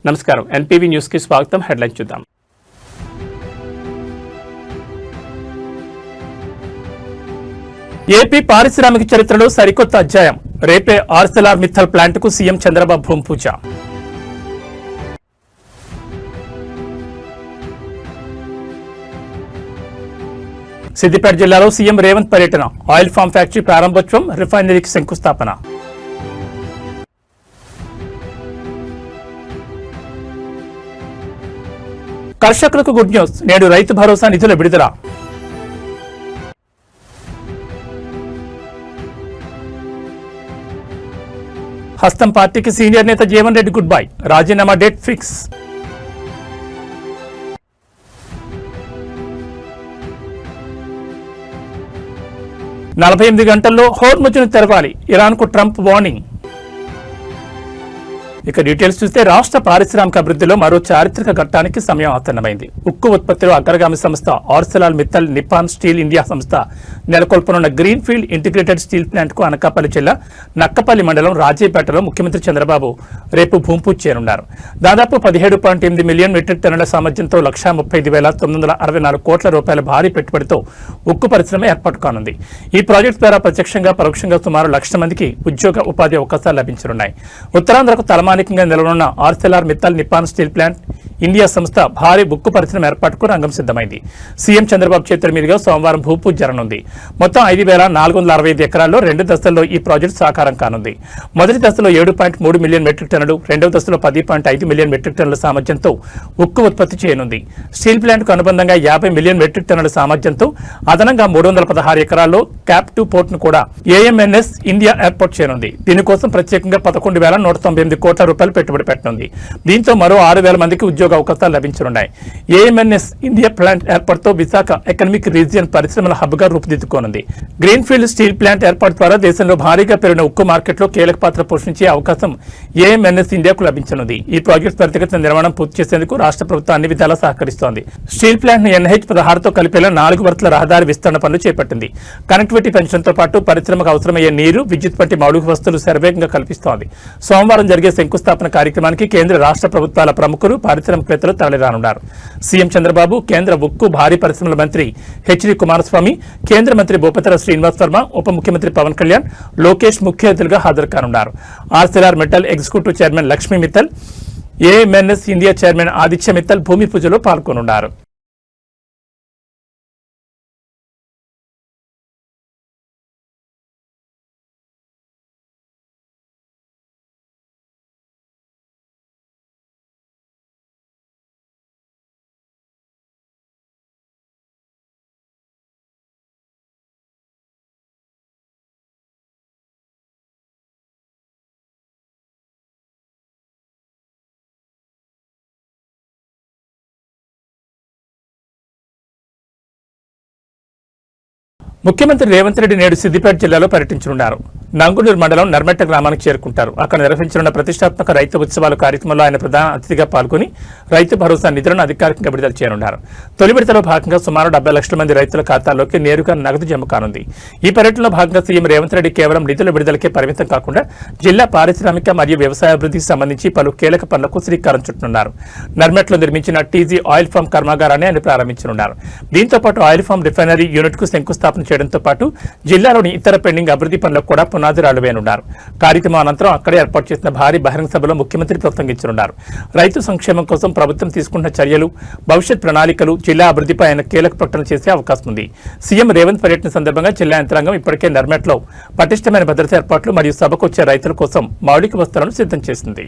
నమస్కారం NPV news కి స్వాగతం. హెడ్లైన్ చూద్దాం. ఏపీ పారిశ్రామిక చరిత్రలో సరికొత్త అధ్యాయం. రేపే ఆర్సెలార్ మిత్తల్ ప్లాంట్ కు సీఎం చంద్రబాబు భూమి పూజ. సిద్దిపేట జిల్లాలో సీఎం రేవంత్ పర్యటన. ఆయిల్ ఫామ్ ఫ్యాక్టరీ ప్రారంభోత్సవం, రిఫైనరీకి శంకుస్థాపన. కర్షకులకు గుడ్ న్యూస్. నేడు రైతు భరోసా నిధుల విడుదల. హస్తం పార్టీకి సీనియర్ నేత జీవన్ రెడ్డి గుడ్ బై. రాజీనామా డేట్ ఫిక్స్. నలభై 48 గంటల్లో హోర్ముజ్ను తెరవాలి. ఇరాన్కు ట్రంప్ వార్నింగ్. ఇక డీటెయిల్స్ చూస్తే రాష్ట్ర పారిశ్రామిక అభివృద్ధిలో మరో చారిత్రక ఘట్టానికి సమయం ఆసన్నమైంది. ఉక్కు ఉత్పత్తిలో అగ్రగామి సంస్థ Arcelor Mittal Nippon Steel India సంస్థ నెలకొల్పనున్న green field integrated steel plant కు అనకాపల్లి జిల్లా నక్కపల్లి మండలం రాజేపేటలో ముఖ్యమంత్రి చంద్రబాబు రేపు భూమి పూజ చేయనున్నారు. దాదాపు 17.8 మిలియన్ మెట్రిక్ టన్నుల సామర్థ్యంతో 1,35,964 కోట్ల రూపాయల భారీ పెట్టుబడితో ఉక్కు పరిశ్రమ ఏర్పాటు కానుంది. ఈ ప్రాజెక్టు ద్వారా ప్రత్యక్షంగా పరోక్షంగా సుమారు 1,00,000 మందికి ఉద్యోగ ఉపాధి అవకాశాలు లభించనున్నాయి. ఉత్తరాంధ్రకు తలమానికంగా నిలవనున్న Arcelor Mittal Nippon Steel plant India సంస్థ భారీ ఉక్కు పరిశ్రమ ఏర్పాటుకు రంగం సిద్ధమైంది. సీఎం చంద్రబాబు చేతుల మీదుగా సోమవారం భూపూజ జరగనుంది. మొత్తం 5,465 ఎకరాల్లో 2 దశల్లో ఈ ప్రాజెక్టు సాకారం కానుంది. మొదటి దశలో 7.3 మిలియన్ మెట్రిక్ టన్నులు, రెండవ దశలో 10.5 మిలియన్ మెట్రిక్ టన్నుల సామర్థ్యంతో ఉక్కు ఉత్పత్తి చేయనుంది. స్టీల్ ప్లాంట్కు అనుబంధంగా 50 మిలియన్ మెట్రిక్ టన్నుల సామర్థ్యంతో అదనంగా 316 ఎకరాల్లో క్యాప్ 2 పోర్టును కూడా ఏఎంఎన్ఎస్ ఇండియా ఏర్పాటు చేయనుంది. దీనికోసం ప్రత్యేకంగా 11,198 కోట్ల రూపాయలు పెట్టుబడి పెట్టనుంది. దీంతో మరో 6,000 మందికి ఉద్యోగ అవకాశాలు లభించనున్నాయి. ఏఎంఎన్ఎస్ ఇండియా ప్లాంట్ ఏర్పాటుతో విశాఖ ఎకనామిక్ రీజియన్ పరిశ్రమల హబ్ గా రూపుదిద్దుకోనుంది. గ్రీన్ ఫీల్డ్ స్టీల్ ప్లాంట్ ఏర్పాటు ద్వారా దేశంలో భారీగా పెరిగిన ఉక్కు మార్కెట్లో కీలక పాత్ర పోషించే అవకాశం ఏఎంఎన్ఎస్ ఇండియాకు లభించనుంది. ఈ ప్రాజెక్టు త్వరితగతిన నిర్మాణం పూర్తి చేసేందుకు రాష్ట్ర ప్రభుత్వం అన్ని విధాలా సహకరిస్తోంది. స్టీల్ ప్లాంట్ ను NH-16తో కలిపేలా 4 వర్తుల రహదారి విస్తరణ పనులు చేపట్టింది. కనెక్టివిటీ పెంచడంతో పాటు పరిశ్రమకు అవసరమయ్యే నీరు, విద్యుత్ వంటి మౌలిక వస్తువులు శరవేగంగా కల్పిస్తోంది. సోమవారం జరిగే శంకుస్థాపన కార్యక్రమానికి కేంద్ర రాష్ట్ర ప్రభుత్వాల ప్రముఖులు, పారిశ్రామికవేత్తలు తరలిరానున్నారు. సీఎం చంద్రబాబు, కేంద్ర ఉక్కు భారీ పరిశ్రమల మంత్రి హెచ్డి కుమారస్వామి, కేంద్ర మంత్రి భూపతిర శ్రీనివాస్ వర్మ, ఉప ముఖ్యమంత్రి పవన్ కళ్యాణ్, లోకేష్ ముఖ్య అతిథులుగా హాజరు కానున్నారు. Arcelor Mittal executive chairman Lakshmi Mittal, AMNS India chairman Aditya Mittal భూమి పూజలో పాల్గొనున్నారు. ముఖ్యమంత్రి రేవంత్ రెడ్డి నేడు సిద్దిపేట జిల్లాలో పర్యటించనున్నారు. నంగునూరు మండలం నర్మెట్ట గ్రామానికి చేరుకుంటారు. అక్కడ నిర్వహించనున్న ప్రతిష్టాత్మక రైతు ఉత్సవాల కార్యక్రమంలో ఆయన ప్రధాన అతిథిగా పాల్గొని రైతు భరోసా నిధులను అధికారికంగా విడుదల చేయనున్నారు. తొలి విడతలో భాగంగా సుమారు 70 లక్షల మంది రైతుల ఖాతాల్లోకి నేరుగా నగదు జమ కానుంది. ఈ పర్యటనలో భాగంగా సీఎం రేవంత్ రెడ్డి కేవలం నిధుల విడుదలకే పరిమితం కాకుండా జిల్లా పారిశ్రామిక మరియు వ్యవసాయాభివృద్ధికి సంబంధించి పలు కీలక పనులకు శ్రీకారం చుట్టనున్నారు. నర్మెట్లో నిర్మించిన టీజీ ఆయిల్ ఫామ్ కర్మాగారాన్ని ఆయన ప్రారంభించనున్నారు. దీంతో పాటు ఆయిల్ ఫామ్ రిఫైనరీ యూనిట్ కు శంకుస్థాపన చేయడంతో పాటు జిల్లాలోని ఇతర పెండింగ్ అభివృద్ధి పనులకు కూడా పునాదిరాలు వేయనున్నారు. కార్యక్రమం అనంతరం అక్కడే ఏర్పాటు చేసిన భారీ బహిరంగ సభలో ముఖ్యమంత్రి ప్రసంగించనున్నారు. రైతు సంక్షేమం కోసం ప్రభుత్వం తీసుకుంటున్న చర్యలు, భవిష్యత్ ప్రణాళికలు, జిల్లా అభివృద్ధిపై ఆయన కీలక ప్రకటన చేసే అవకాశం ఉంది. సీఎం రేవంత్ పర్యటన సందర్భంగా జిల్లా యంత్రాంగం ఇప్పటికే నర్మెట్లో పటిష్టమైన భద్రతా ఏర్పాట్లు మరియు సభకు వచ్చే రైతుల కోసం మౌలిక వసతులను సిద్ధం చేసింది.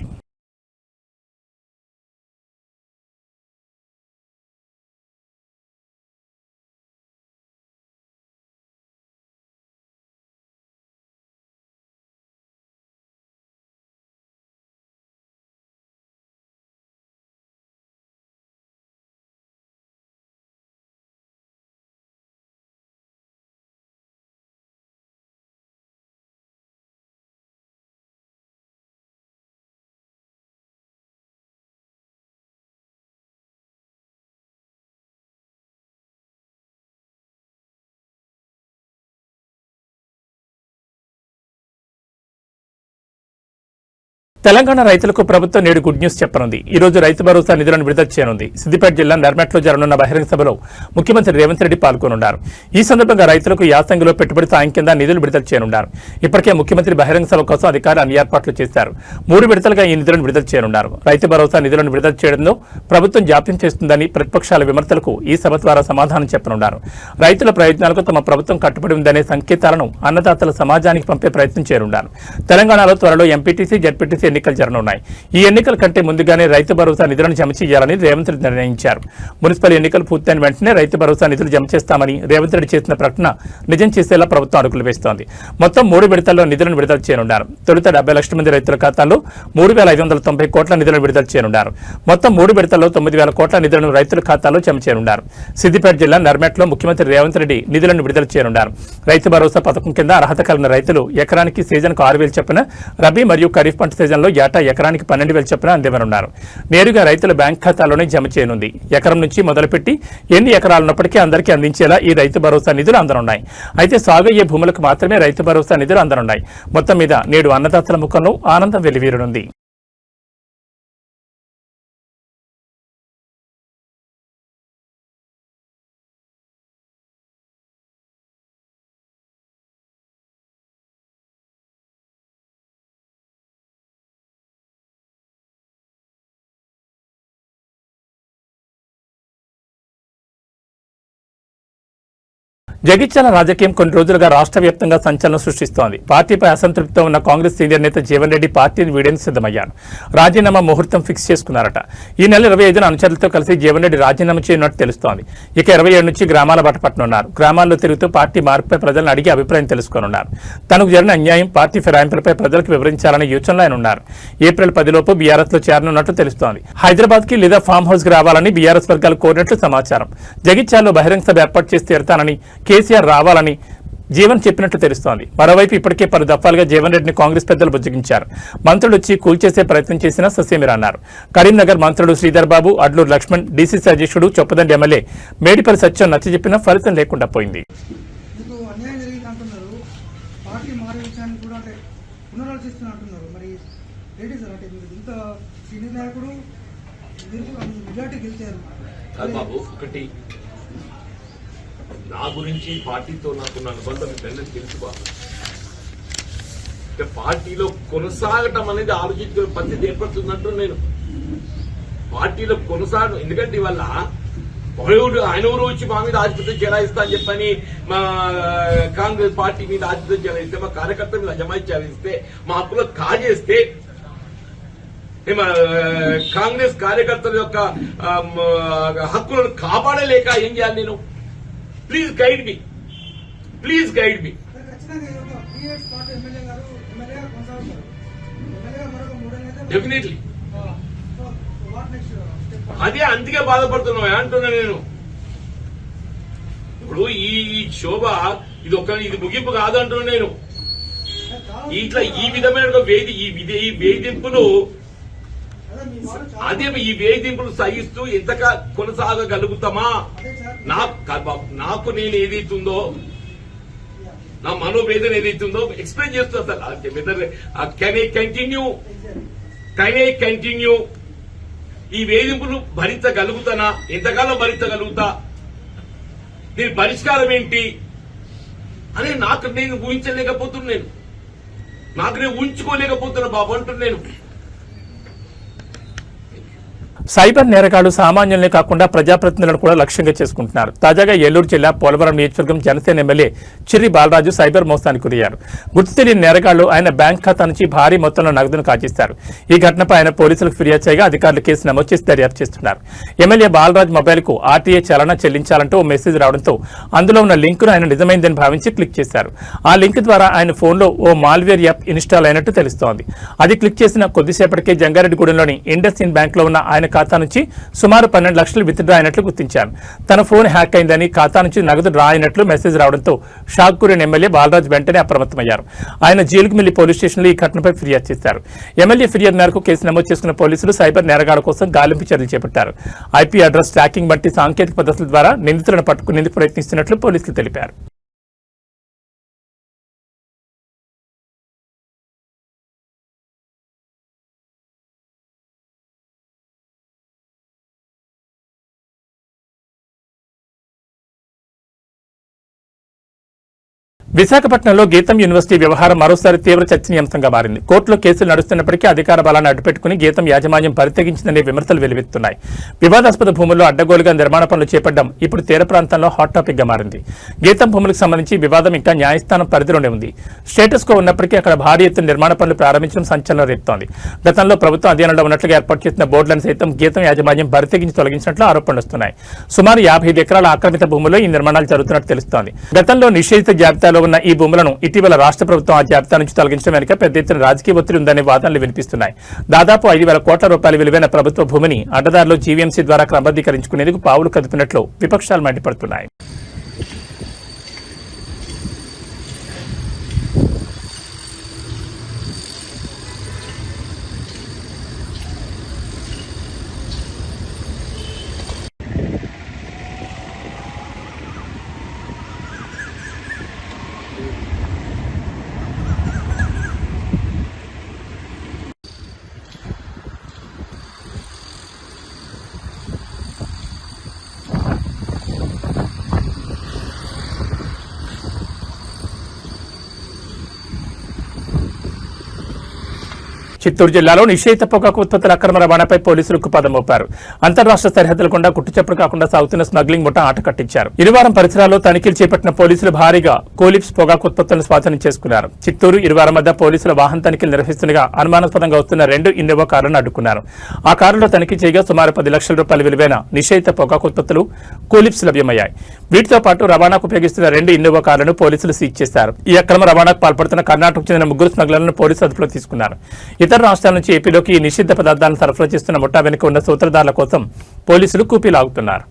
తెలంగాణ రైతులకు ప్రభుత్వం నేడు గుడ్ న్యూస్ చెప్పనుంది. ఈ రోజు రైతు భరోసా నిధులను విడుదల చేయనుంది. సిద్దిపేట జిల్లా నర్మెట్లో జరగనున్న బహిరంగ సభలో ముఖ్యమంత్రి రేవంత్ రెడ్డి పాల్గొనున్నారు. ఈ సందర్భంగా రైతులకు యాసంగిలో పెట్టుబడి సాయం కింద నిధులు విడుదల చేయనున్నారు. ఇప్పటికే ముఖ్యమంత్రి బహిరంగ సభ కోసం అధికారులు అన్ని ఏర్పాట్లు చేశారు. 3 విడతలుగా ఈ నిధులను విడుదల చేయనున్నారు. రైతు భరోసా నిధులను విడుదల చేయడంలో ప్రభుత్వం జాప్యం చేస్తుందని ప్రతిపక్షాల విమర్శలకు ఈ సభ ద్వారా సమాధానం చెప్పనున్నారు. రైతుల ప్రయోజనాలకు తమ ప్రభుత్వం కట్టుబడి ఉందనే సంకేతాలను అన్నదాతల సమాజానికి పంపే ప్రయత్నం చేయనున్నారు. తెలంగాణలో త్వరలో ఎంపీటీసీ, జడ్పీటీసీ ఎన్నికలు జరగనున్నాయి. ఈ ఎన్నికల కంటే ముందుగానే రైతు భరోసా నిధులను జమ చేయాలని రేవంత్ రెడ్డి నిర్ణయించారు. మున్సిపల్ ఎన్నికలు పూర్తయిన వెంటనే రైతు భరోసా నిధులు జమ చేస్తామని రేవంత్ రెడ్డి చేసిన ప్రకటన నిజం చేసేలా ప్రభుత్వం అడుగులు వేస్తోంది. మొత్తం 3 విడతల్లో నిధులను విడుదల చేయనున్నారు. తొలుత 70 లక్షల మంది రైతుల ఖాతాల్లో 3,590 కోట్ల నిధులను విడుదల చేయనున్నారు. మొత్తం 3 విడతల్లో 9,000 కోట్ల నిధులను రైతుల ఖాతాలో జమ చేయనున్నారు. సిద్దిపేట జిల్లా నర్మెట్లో ముఖ్యమంత్రి రేవంత్ రెడ్డి నిధులను విడుదల చేయనున్నారు. రైతు భరోసా పథకం కింద అర్హత కలిగిన రైతులు ఎకరానికి సీజన్కు 6,000 చొప్పున, రబీ మరియు ఖరీఫ్ పంట సీజన్లో ఏటా ఎకరానికి 12,000 చొప్పున అందివ్వనున్నారు. నేరుగా రైతుల బ్యాంక్ ఖాతాలోనే జమ చేయనుంది. ఎకరం నుంచి మొదలుపెట్టి ఎన్ని ఎకరాలున్నప్పటికీ అందరికీ అందించేలా ఈ రైతు భరోసా నిధులు అందనున్నాయి. అయితే సాగు అయ్యే భూములకు మాత్రమే రైతు భరోసా నిధులు అందనున్నాయి. మొత్తం మీద నేడు అన్నదాతల ముఖంలో ఆనందం వెల్లివిరనుంది. జగిత్యాల రాజకీయం కొన్ని రోజులుగా రాష్ట్ర వ్యాప్తంగా సంచలనం సృష్టిస్తోంది. పార్టీపై అసంతృప్తితో ఉన్న కాంగ్రెస్ సీనియర్ నేత జీవన్ రెడ్డి పార్టీని వీడేందుకు సిద్ధమయ్యారు. రాజీనామా ముహూర్తం ఫిక్స్ చేసుకున్నారట. ఈ నెల 25న అనుచరులతో కలిసి జీవన్ రెడ్డి రాజీనామా చేయనున్నట్టు తెలుస్తోంది. ఇక 27 నుంచి గ్రామాల బాట పట్టనున్నారు. గ్రామాల్లో తిరుగుతూ పార్టీ మార్పుపై ప్రజలను అడిగి అభిప్రాయం తెలుసుకోనున్నారు. తనకు జరిగిన అన్యాయం, పార్టీ ఫిరాయింపులపై ప్రజలకు వివరించాలనే యోచనలో ఆయన ఉన్నారు. ఏప్రిల్ 10 లోపు బీఆర్ఎస్ లో చేరనున్నట్టు తెలుస్తోంది. హైదరాబాద్ కి లేదా ఫామ్ హౌస్ కి రావాలని బీఆర్ఎస్ వర్గాలు కోరినట్లు సమాచారం. జగిత్యాలలో బహిరంగ సభ ఏర్పాటు చేసి తీరతానని, కేసీఆర్ రావాలని జీవన్ చెప్పినట్లు తెలుస్తోంది. మరోవైపు ఇప్పటికే 10 దఫాలుగా జీవన్ రెడ్డిని కాంగ్రెస్ పెద్దలు బుజ్జగించారు. మంత్రులు వచ్చి కూల్చేసే ప్రయత్నం చేసినా ససేమిరా అన్నారు. కరీంనగర్ మంత్రులు శ్రీధర్ బాబు, అడ్లూరు లక్ష్మణ్, డీసీసీ అధ్యక్షుడు చొప్పదండి ఎమ్మెల్యే మేడిపల్లి సత్యం నచ్చజెప్పినా ఫలితం లేకుండా పోయింది. నా గురించి పార్టీతో నాకున్న అనుబంధం ఏంటంటే తెలుసుకో. పార్టీలో కొనసాగటం అనేది ఆలోచించుకునే పరిస్థితి ఏర్పడుతుందంటూ నేను పార్టీలో కొనసాగడం. ఎందుకంటే ఇవల్ల ఆయన ఊరు వచ్చి మా మీద ఆధిపత్యం చెలాయిస్తా అని చెప్పని మా కాంగ్రెస్ పార్టీ మీద ఆధిపత్యం చెలాయిస్తే, మా కార్యకర్తల మీద అజమాయి చెలాయిస్తే, మా హక్కులు కాజేస్తే, కాంగ్రెస్ కార్యకర్తల యొక్క హక్కులను కాపాడలేక ఏం చేయాలి నేను? Please guide me, please guide me. Definitely అదే అందుకే బాధపడుతున్నా అంటున్నా నేను. ఇప్పుడు ఈ శోభ ఇది ముగింపు కాదు అంటున్నా నేను. ఇట్లా ఈ విధమైన ఈ వేధింపులు ఈ వేధింపులు సహిస్తూ ఎంతగా కొనసాగగలుగుతామా? నాకు నేను ఏదైతుందో, నా మనోవేదన ఏదైతుందో ఎక్స్ప్లెయిన్ చేస్తూ అసలు కెన్ ఐ కంటిన్యూ ఈ వేధింపులు భరించగలుగుతానా? ఎంతకాలం భరించగలుగుతా? దీని పరిష్కారం ఏంటి అని నాకు నేను ఊహించలేకపోతున్నాను. నాకు నేను ఊహించుకోలేకపోతున్నా బాబు అంటున్నాను. సైబర్ నేరగాళ్లు సామాన్యులనే కాకుండా ప్రజాప్రతినిధులను కూడా లక్ష్యంగా చేసుకుంటున్నారు. తాజాగా ఏలూరు జిల్లా పోలవరం నియోజకవర్గం జనసేన ఎమ్మెల్యే చిర్రి బాలరాజు సైబర్ మోసానికి గురయ్యారు. గుర్తు తెలియని నేరగాళ్లు ఆయన బ్యాంక్ ఖాతా నుంచి భారీ మొత్తంలో నగదును కాజేశారు. ఈ ఘటనపై ఆయన పోలీసులకు ఫిర్యాదు చేయగా అధికారులు కేసు నమోదు చేసి దర్యాప్తు చేస్తున్నారు. ఎమ్మెల్యే బాలరాజు మొబైల్ కు ఆర్టీఏ చలన చెల్లించాలంటూ ఓ మెసేజ్ రావడంతో అందులో ఉన్న లింకును ఆయన నిజమైందని భావించి క్లిక్ చేశారు. ఆ లింక్ ద్వారా ఆయన ఫోన్లో ఓ మాల్వేర్ యాప్ ఇన్స్టాల్ అయినట్టు తెలుస్తోంది. అది క్లిక్ చేసిన కొద్దిసేపటికే జంగారెడ్డిగూడెంలోని ఇండస్ ఇండ్ బ్యాంక్ లో ఉన్న ఆయన ఖాతా నుంచి సుమారు 12 లక్షలు విత్డ్రా అయినట్లు గుర్తించారు. తన ఫోన్ హ్యాక్ అయిందని, ఖాతా నుంచి నగదు డ్రా అయినట్లు మెసేజ్ రావడంతో షాక్ గురైన ఎమ్మెల్యే బాలరాజు వెంటనే అప్రమత్తమయ్యారు. ఆయన జీలుగుమిల్లి పోలీస్ స్టేషన్లో ఈ ఘటనపై ఫిర్యాదు చేశారు. ఎమ్మెల్యే ఫిర్యాదు మేరకు కేసు నమోదు చేసుకున్న పోలీసులు సైబర్ నేరగాళ్ల కోసం గాలింపు చర్యలు చేపట్టారు. ఐపీ అడ్రస్ ట్రాకింగ్ వంటి సాంకేతిక పద్ధతుల ద్వారా నిందితులను పట్టుకునేందుకు ప్రయత్నిస్తున్నట్లు పోలీసులు తెలిపారు. విశాఖపట్నంలో గీతం యూనివర్సిటీ వ్యవహారం మరోసారి తీవ్ర చర్చనీయాంశంగా మారింది. కోర్టులో కేసులు నడుస్తున్నప్పటికీ అధికార బలాన్ని అడ్డుపెట్టుకుని గీతం యాజమాన్యం పరితెగించిందనే విమర్శలు వెలువెత్తున్నాయి. వివాదాస్పద భూముల్లో అడ్డగోలుగా నిర్మాణ పనులు చేపట్టడం ఇప్పుడు తీర ప్రాంతంలో హాట్ టాపిక్ గా మారింది. గీతం భూములకు సంబంధించి వివాదం ఇంకా న్యాయస్థానం పరిధిలోనే ఉంది. స్టేటస్ కో ఉన్నప్పటికీ అక్కడ భారీ ఎత్తున నిర్మాణ పనులు ప్రారంభించడం సంచలనం రేపుతోంది. గతంలో ప్రభుత్వం అధీనంలో ఉన్నట్లుగా ఏర్పాటు చేసిన బోర్డులను సైతం గీతం యాజమాన్యం పరితెగించి తొలగించినట్లు ఆరోపణలు వస్తున్నాయి. సుమారు 55 ఎకరాల ఆక్రమిత భూముల్లో ఈ నిర్మాణాలు జరుగుతున్నట్టు తెలుస్తోంది. గతంలో నిషేధిత జాబితాలో ఉన్న ఈ భూములను ఇటీవల రాష్ట్ర ప్రభుత్వం ఆ జాబితా నుంచి తొలగించడం వెనుక పెద్ద ఎత్తున రాజకీయ ఒత్తిడి ఉందనే వాదనలు వినిపిస్తున్నాయి. దాదాపు 5,000 కోట్ల రూపాయల విలువైన ప్రభుత్వ భూమిని అడ్డదారిలో జీవీఎంసీ ద్వారా క్రమబద్ధీకరించుకునేందుకు పావులు కదుపుతున్నట్లు విపక్షాలు మండిపడుతున్నాయి. చిత్తూరు జిల్లాలో నిషేధిత పొగాకు ఉత్పత్తుల అక్రమ రవాణాపై పోలీసులు ఉక్కుపాదం మోపారు. అంతర్రాష్ట్ర సరిహద్దుల గుండా గుట్టుచప్పుడు కాకుండా సాగుతున్న స్మగ్లింగ్ ముఠా ఆట కట్టించారు. ఇరువారం పరిసరాల్లో తనిఖీలు చేపట్టిన పోలీసులు భారీగా కోలిప్స్ పొగాకు ఉత్పత్తులను స్వాధీనం చేసుకున్నారు. చిత్తూరు ఇరువారం మధ్య పోలీసుల వాహన తనిఖీలు నిర్వహిస్తుండగా అనుమానాస్పదంగా వస్తున్న 2 ఇన్నోవా కారులను అడ్డుకున్నారు. ఆ కారులో తనిఖీ చేయగా సుమారు 10 లక్షల రూపాయల విలువైన నిషేధిత పొగాకు ఉత్పత్తులు కోలిప్స్ లభ్యమయ్యాయి. వీటితో పాటు రవాణాకు ఉపయోగిస్తున్న 2 ఇన్నోవా కార్లను పోలీసులు సీజ్ చేశారు. ఈ అక్రమ రవాణాకు పాల్పడుతున్న కర్ణాటకకు చెందిన 3 స్మగ్లర్లను పోలీసులు అదుపులోకి తీసుకున్నారు. ఇతర రాష్ట్రాల నుంచి ఏపీలోకి ఈ నిషిద్ధ పదార్థాలను సరఫరా చేస్తున్న ముఠా వెనుక ఉన్న సూత్రధారుల కోసం పోలీసులు కూపీలాగుతున్నారు.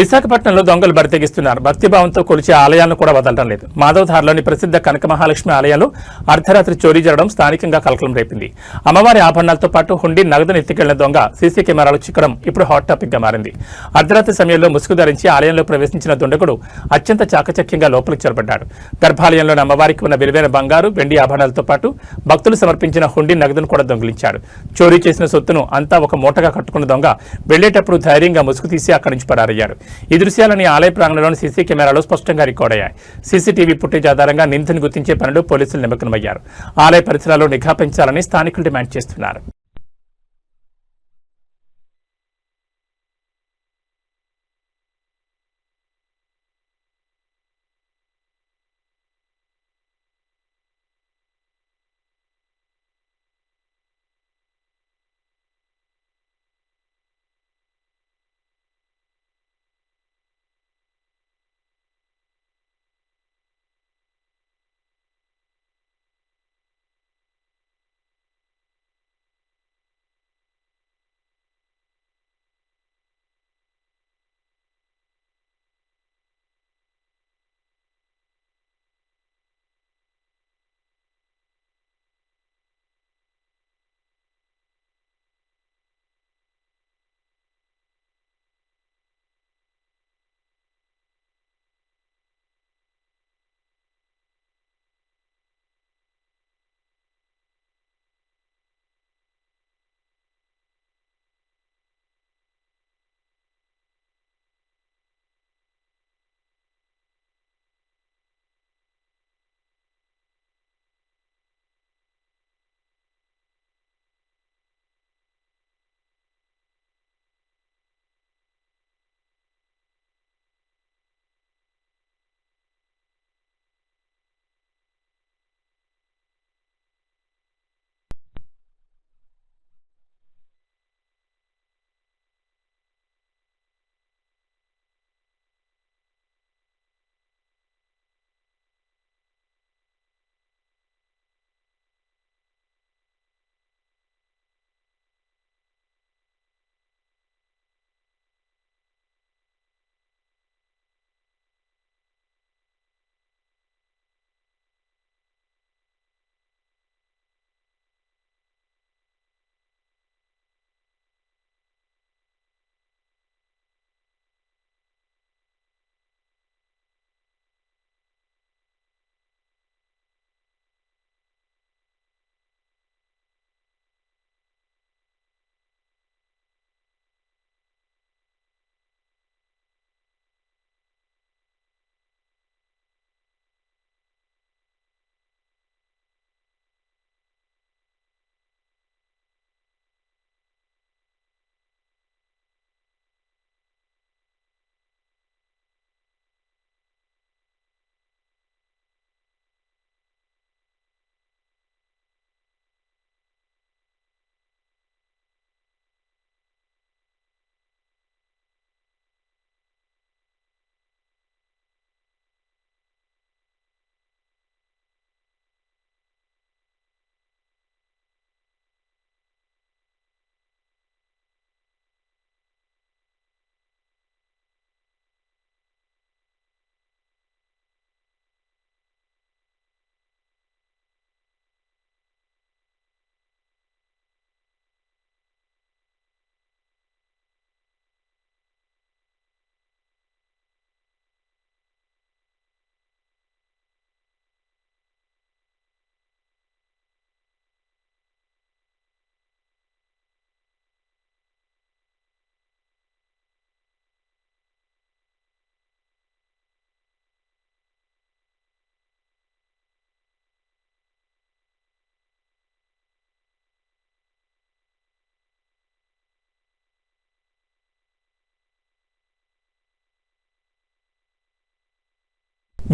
విశాఖపట్నంలో దొంగలు బరితెగిస్తున్నారు. భక్తిభావంతో కొలిచే ఆలయాలను కూడా వదలడం లేదు. మాధవధారలోని ప్రసిద్ధ కనక మహాలక్ష్మి ఆలయంలో అర్ధరాత్రి చోరీ జరగడం స్థానికంగా కలకలం రేపింది. అమ్మవారి ఆభరణాలతో పాటు హుండీ నగదును ఎత్తికెళ్లిన దొంగ సీసీ కెమెరాలు చిక్కడం ఇప్పుడు హాట్ టాపిక్ గా మారింది. అర్ధరాత్రి సమయంలో ముసుగు ధరించి ఆలయంలో ప్రవేశించిన దుండగుడు అత్యంత చాకచక్యంగా లోపలికి చొరబడ్డాడు. గర్భాలయంలోని అమ్మవారికి ఉన్న విలువైన బంగారు, వెండి ఆభరణాలతో పాటు భక్తులు సమర్పించిన హుండీ నగదును కూడా దొంగిలించాడు. చోరీ చేసిన సొత్తును అంతా ఒక మూటగా కట్టుకున్న దొంగ వెళ్లేటప్పుడు ధైర్యంగా ముసుగు తీసి అక్కడి నుంచి పరారయ్యాడు. ఈ దృశ్యాలని ఆలయ ప్రాంగణంలోని సీసీ కెమెరాలో స్పష్టంగా రికార్డ్ అయ్యాయి. సీసీటీవీ ఫుటేజ్ ఆధారంగా నిందితుని గుర్తించే పనిలో పోలీసులు నిమగ్నమయ్యారు. ఆలయ పరిసరాల్లో నిఘా పెంచాలని స్థానికులు డిమాండ్ చేస్తున్నారు.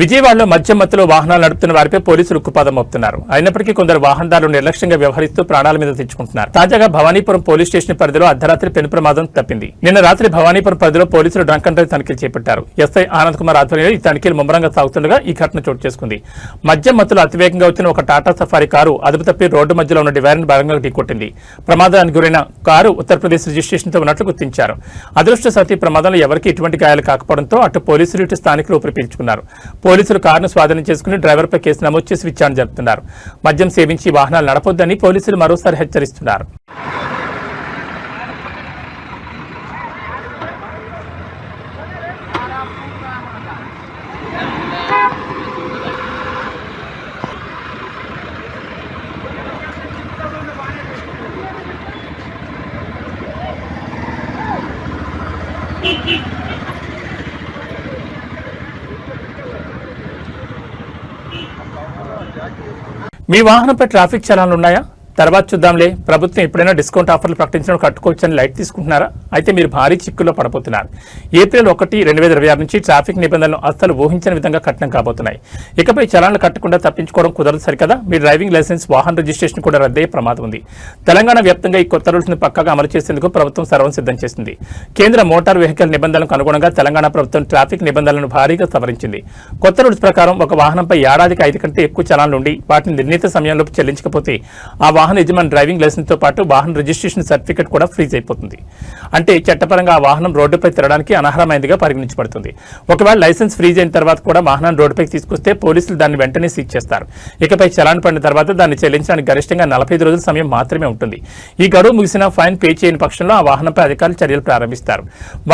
విజయవాడలో మద్యం మత్తులో వాహనాలు నడుపుతున్న వారిపై పోలీసులు ఉక్కుపాదం మోపుతున్నారు. అయినప్పటికీ కొందరు వాహనదారులు నిర్లక్ష్యంగా వ్యవహరిస్తూ ప్రాణాల మీద తెచ్చుకుంటున్నారు. తాజాగా భవానీపురం పోలీస్ స్టేషన్ పరిధిలో అర్ధరాత్రి పెను ప్రమాదం తప్పింది. నిన్న రాత్రి భవానీపురం పరిధిలో పోలీసులు డ్రంక్ అండ్ డ్రైవ్ తనిఖీలు చేపట్టారు. ఎస్ఐ ఆనంద్ కుమార్ ఆధ్వర్యంలో ఈ తనిఖీలు ముమ్మరంగా సాగుతుండగా ఈ ఘటన చోటు చేసుకుంది. మద్యం మత్తులో అతివేగంగా వచ్చిన ఒక టాటా సఫారీ కారు అదుపు తప్పి రోడ్డు మధ్యలో ఉన్న డివైడర్ను బలంగా ఢీకొట్టింది. ప్రమాదానికి గురైన కారు ఉత్తరప్రదేశ్ రిజిస్ట్రేషన్తో ఉన్నట్లు గుర్తించారు. అదృష్టవశాత్తు ఈ ప్రమాదంలో ఎవరికీ ఎటువంటి గాయాలు కాకపోవడంతో అటు పోలీసులు ఇటు స్థానికులు ఊపిరి పీల్చుకున్నారు. పోలీసులు కారును స్వాధీనం చేసుకుని డ్రైవర్పై కేసు నమోదు చేసి విచారణ జరుపుతున్నారు. మద్యం సేవించి వాహనాలు నడపొద్దని పోలీసులు మరోసారి హెచ్చరిస్తున్నారు. మీ వాహనంపై ట్రాఫిక్ చలాన్లు ఉన్నాయా? తర్వాత చూద్దాంలే, ప్రభుత్వం ఎప్పుడైనా డిస్కౌంట్ ఆఫర్లు ప్రకటించడం కట్టుకోవచ్చని లైట్ తీసుకుంటున్నారా? అయితే మీరు భారీ చిక్కుల్లో పడబోతున్నారు. ఏప్రిల్ 1, 2026 నుంచి ట్రాఫిక్ నిబంధనలు అస్సలు ఊహించని విధంగా కఠినం కాబోతున్నాయి. ఇకపై చలాన్లు కట్టకుండా తప్పించుకోవడం కుదరదు సరికదా, మీ డ్రైవింగ్ లైసెన్స్, వాహన రిజిస్ట్రేషన్ కూడా రద్దయ్యే ప్రమాదం ఉంది. తెలంగాణ వ్యాప్తంగా ఈ కొత్త రూల్స్ ను పక్కాగా అమలు చేసేందుకు ప్రభుత్వం సర్వం సిద్ధం చేసింది. కేంద్ర మోటార్ వెహికల్ నిబంధనలకు అనుగుణంగా తెలంగాణ ప్రభుత్వం ట్రాఫిక్ నిబంధనలను భారీగా సవరించింది. కొత్త రూల్స్ ప్రకారం ఒక వాహనంపై ఏడాదికి 5 కంటే ఎక్కువ చలాన్లు ఉండి వాటిని నిర్ణీత సమయంలో చెల్లించకపోతే ఆ వాహన యజమాని డ్రైవింగ్ లైసెన్స్ తో పాటు వాహన రిజిస్ట్రేషన్ సర్టిఫికెట్ కూడా ఫ్రీజ్ అయిపోతుంది. అంటే చట్టపరంగా ఆ వాహనం రోడ్డుపై తిరగడానికి అనర్హమైనదిగా పరిగణించబడుతుంది. ఒకవేళ లైసెన్స్ ఫ్రీజ్ అయిన తర్వాత కూడా వాహనాన్ని రోడ్డుపైకి తీసుకొస్తే పోలీసులు దాన్ని వెంటనే సీజ్ చేస్తారు. ఇకపై చలాన్ పడిన తర్వాత దాన్ని చెల్లించడానికి గరిష్టంగా 45 రోజుల సమయం మాత్రమే ఉంటుంది. ఈ గడువు ముగిసినా ఫైన్ పే చేయని పక్షంలో ఆ వాహనంపై అధికారులు చర్యలు ప్రారంభిస్తారు.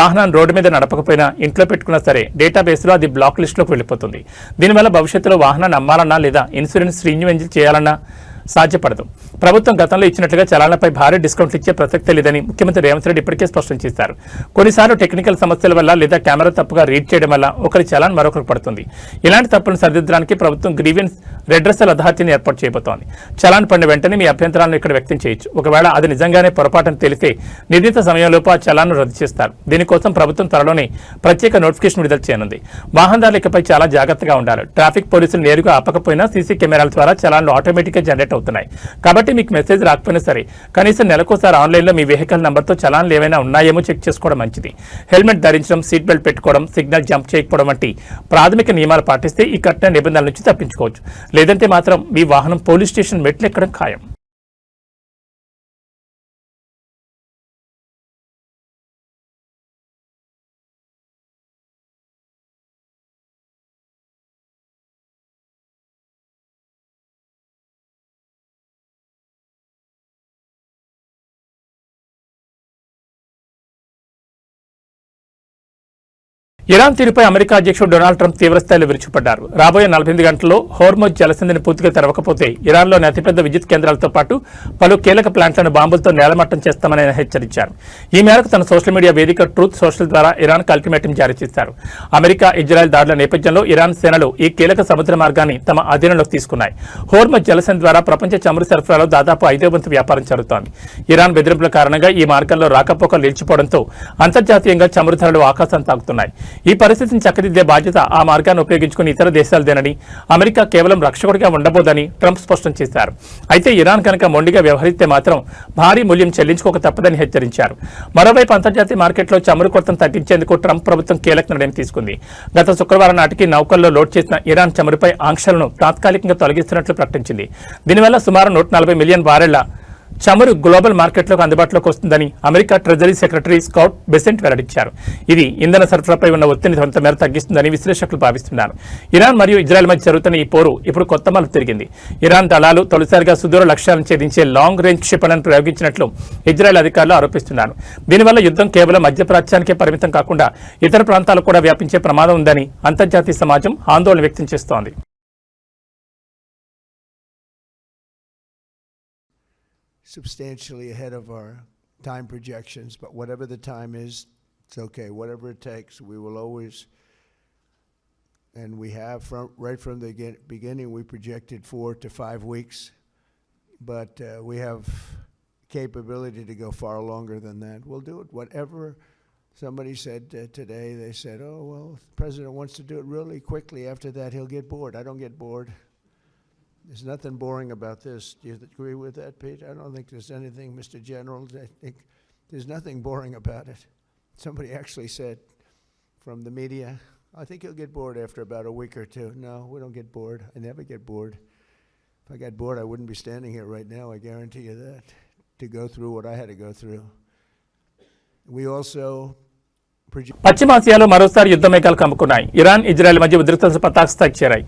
వాహనాన్ని రోడ్డు మీద నడపకపోయినా ఇంట్లో పెట్టుకున్నా సరే డేటాబేస్ లో అది బ్లాక్ లిస్ట్ లోకి వెళ్ళిపోతుంది. దీనివల్ల భవిష్యత్తులో వాహనాన్ని అమ్మాలన్నా లేదా ఇన్సూరెన్స్ రెన్యువల్ చేయాలన్నా సాధ్యపడదు. ప్రభుత్వం గతంలో ఇచ్చినట్లుగా చలాన్లపై భారీ డిస్కౌంట్లు ఇచ్చే ప్రసక్తే లేదని ముఖ్యమంత్రి రేవంత్ రెడ్డి ఇప్పటికే స్పష్టం చేశారు. కొన్నిసార్లు టెక్నికల్ సమస్యల వల్ల లేదా కెమెరా తప్పుగా రీడ్ చేయడం వల్ల ఒకరి చలాన్ మరొకరికి పడుతుంది. ఇలాంటి తప్పులను సరిదిద్దడానికి ప్రభుత్వం గ్రీవెన్స్ రెడ్రెసల్ అథారిటీని ఏర్పాటు చేయబోతోంది. చలాన్ పడిన వెంటనే మీ అభ్యంతరాలను ఇక్కడ వ్యక్తం చేయొచ్చు. ఒకవేళ అది నిజంగానే పొరపాటును తెలిస్తే నిర్ణీత సమయంలోపు ఆ చలాన్ను రద్దు చేస్తారు. దీనికోసం ప్రభుత్వం త్వరలోనే ప్రత్యేక నోటిఫికేషన్ విడుదల చేయనుంది. వాహనదారులు ఇకపై చాలా జాగ్రత్తగా ఉండాలి. ట్రాఫిక్ పోలీసులు నేరుగా ఆపకపోయినా సీసీ కెమెరాల ద్వారా చలాన్లు ఆటోమేటిక్గా జనరేట్ అవుతున్నాయి. కాబట్టి మీకు మెసేజ్ రాకపోయినా సరే కనీసం నెలకోసారి ఆన్లైన్లో మీ వెహికల్ నెంబర్తో చలాన్లు ఏమైనా ఉన్నాయేమో చెక్ చేసుకోవడం మంచిది. హెల్మెట్ ధరించడం, సీట్ బెల్ట్ పెట్టుకోవడం, సిగ్నల్ జంప్ చేయకపోవడం వంటి ప్రాథమిక నియమాలు పాటిస్తే ఈ కఠిన నిబంధనల నుంచి తప్పించుకోవచ్చు. లేదంటే మాత్రం మీ వాహనం పోలీస్ స్టేషన్ మెట్లు ఎక్కడం ఖాయం. ఇరాన్ తీరుపై అమెరికా అధ్యక్షుడు డొనాల్డ్ ట్రంప్ తీవ్రస్థాయిలో విరుచుపడ్డారు. రాబోయే 48 గంటల్లో హోర్ముజ్ జలసంధిని పూర్తిగా తెరవకపోతే ఇరాన్లోని అతిపెద్ద విద్యుత్ కేంద్రాలతో పాటు పలు కీలక ప్లాంట్లను బాంబులతో నేలమట్టం చేస్తామని ఆయన హెచ్చరించారు. ఈ మేరకు తన సోషల్ మీడియా వేదిక ట్రూత్ సోషల్ ద్వారా ఇరాన్కు అల్టిమేటం జారీ చేశారు. అమెరికా, ఇజ్రాయెల్ దాడుల నేపథ్యంలో ఇరాన్ సేనలు ఈ కీలక సముద్ర మార్గాన్ని తమ అధీనంలోకి తీసుకున్నాయి. హోర్ముజ్ జలసంధి ద్వారా ప్రపంచ చమురు సరఫరాలో దాదాపు 5వ వంతు వ్యాపారం జరుగుతోంది. ఇరాన్ బెదిరింపుల కారణంగా ఈ మార్గంలో రాకపోకలు నిలిచిపోవడంతో అంతర్జాతీయంగా చమురు ధరలు ఆకాశం తాకుతున్నాయి. ఈ పరిస్థితిని చక్కదిద్దే బాధ్యత ఆ మార్గాన్ని ఉపయోగించుకుని ఇతర దేశాలదేనని, అమెరికా కేవలం రక్షకుడిగా ఉండబోదని ట్రంప్ స్పష్టం చేశారు. అయితే ఇరాన్ కనుక మొండిగా వ్యవహరిస్తే మాత్రం భారీ మూల్యం చెల్లించుకోక తప్పదని హెచ్చరించారు. మరోవైపు అంతర్జాతీయ మార్కెట్లో చమురు కొరతను తగ్గించేందుకు ట్రంప్ ప్రభుత్వం కీలక నిర్ణయం తీసుకుంది. గత శుక్రవారం నాటికి నౌకల్లో లోడ్ చేసిన ఇరాన్ చమురుపై ఆంక్షలను తాత్కాలికంగా తొలగిస్తున్నట్లు ప్రకటించింది. దీనివల్ల సుమారు 140 మిలియన్ బారెళ్ల చమురు గ్లోబల్ మార్కెట్లోకి అందుబాటులోకి వస్తుందని America treasury secretary Scott Besant వెల్లడించారు. ఇది ఇంధన సరఫరాపై ఉన్న ఒత్తిడిని కొంత మేర తగ్గిస్తుందని విశ్లేషకులు భావిస్తున్నారు. ఇరాన్ మరియు ఇజ్రాయెల్ మధ్య జరుగుతున్న ఈ పోరు ఇప్పుడు కొత్త మలుపు తిరిగింది. ఇరాన్ దళాలు తొలిసారిగా సుదూర లక్ష్యాలను ఛేదించే లాంగ్ రేంజ్ క్షిపణులను ప్రయోగించినట్లు ఇజ్రాయెల్ అధికారులు ఆరోపిస్తున్నారు. దీనివల్ల యుద్ధం కేవలం మధ్యప్రాచ్యానికే పరిమితం కాకుండా ఇతర ప్రాంతాలకు కూడా వ్యాపించే ప్రమాదం ఉందని అంతర్జాతీయ సమాజం ఆందోళన వ్యక్తం చేస్తోంది. Substantially ahead of our time projections, but whatever the time is, it's okay. Whatever it takes, we will always, and we have right from the beginning, we projected 4 to 5 weeks, but we have capability to go far longer than that. We'll do it. Whatever Somebody said today, they said, oh, well, if the president wants to do it really quickly. After that, he'll get bored. I don't get bored. There's nothing boring about this. Do you agree with that, Pete? I don't think there's anything, Mr. General. I think there's nothing boring about it. Somebody actually said from the media, I think he'll get bored after about a week or two. No, we don't get bored. I never get bored. If I got bored, I wouldn't be standing here right now. I guarantee you that, to go through what I had to go through. We also పశ్చిమాసియాలో మరోసారి యుద్ధ మేఘాలు కమ్ముకున్నాయి. Iran Israel మధ్య ఉద్రిక్తతలు పతాకస్థాయికి చేరాయి.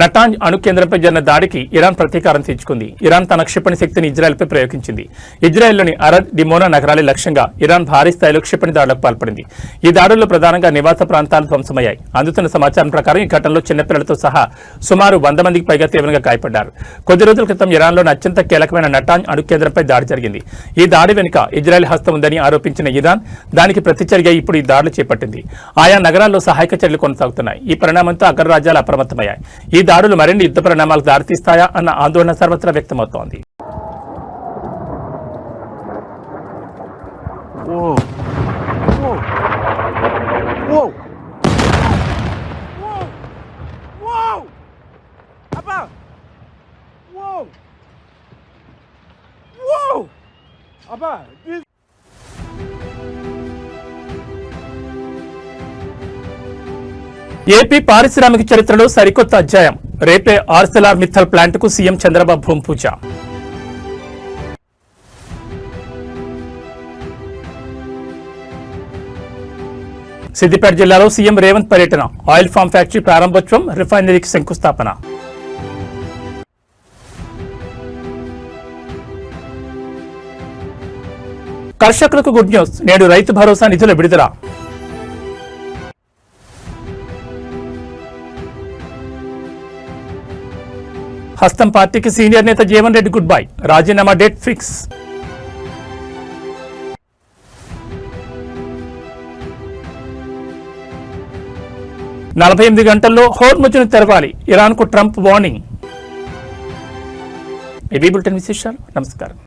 Natanz అణు కేంద్రంపై జరిగిన దాడికి ఇరాన్ ప్రతీకారం తీర్చుకుంది. ఇరాన్ తన క్షిపణి శక్తిని ఇజ్రాయెల్పై ప్రయోగించింది. ఇజ్రాయెల్లోని అరద్, డిమోనా నగరాలే లక్ష్యంగా ఇరాన్ భారీ స్థాయిలో క్షిపణి దాడులకు పాల్పడింది. ఈ దాడుల్లో ప్రధానంగా నివాస ప్రాంతాలు ధ్వంసమయ్యాయి. అందుతున్న సమాచారం ప్రకారం ఈ ఘటనలో చిన్నపిల్లలతో సహా సుమారు 100 మందికి పైగా తీవ్రంగా గాయపడ్డారు. కొద్ది రోజుల క్రితం ఇరాన్లోని అత్యంత కీలకమైన నటాంజ్ అణు కేంద్రంపై దాడి జరిగింది. ఈ దాడి వెనుక ఇజ్రాయెల్ హస్తం ఉందని ఆరోపించిన ఇరాన్ దానికి ప్రతిచర్యగా ఇప్పుడు ఈ దాడులు చేపట్టింది. ఆయా నగరాల్లో సహాయక చర్యలు కొనసాగుతున్నాయి. ఈ పరిణామంతో అగ్రరాజ్యాలు అప్రమత్తమయ్యాయి. ఈ దాడులు మరిన్ని యుద్ధ పరిణామాలకు దారితీస్తాయా అన్న ఆందోళన సర్వత్రా వ్యక్తమవుతోంది. ఏపీ పారిశ్రామిక చరిత్రలో సరికొత్త అధ్యాయం. రేపే ఆర్సెలార్ మిత్తల్ ప్లాంట్కు సీఎం చంద్రబాబు భూమి పూజ. సిద్దిపేట జిల్లాలో సీఎం రేవంత్ పర్యటన. ఆయిల్ ఫామ్ ఫ్యాక్టరీ ప్రారంభోత్సవం, రిఫైనరీకి శంకుస్థాపన. కర్షకులకు గుడ్ న్యూస్. నేడు రైతు భరోసా నిధుల విడుదల. హస్తం పార్టీకి సీనియర్ నేత జీవన్ రెడ్డి గుడ్ బై. రాజీనామా డేట్ ఫిక్స్. 48 గంటల్లో హోర్ముజ్ను తెరవాలి. ఇరాన్కు ట్రంప్ వార్నింగ్. ఇవి బులెటిన్ విశేషాలు. నమస్కారం.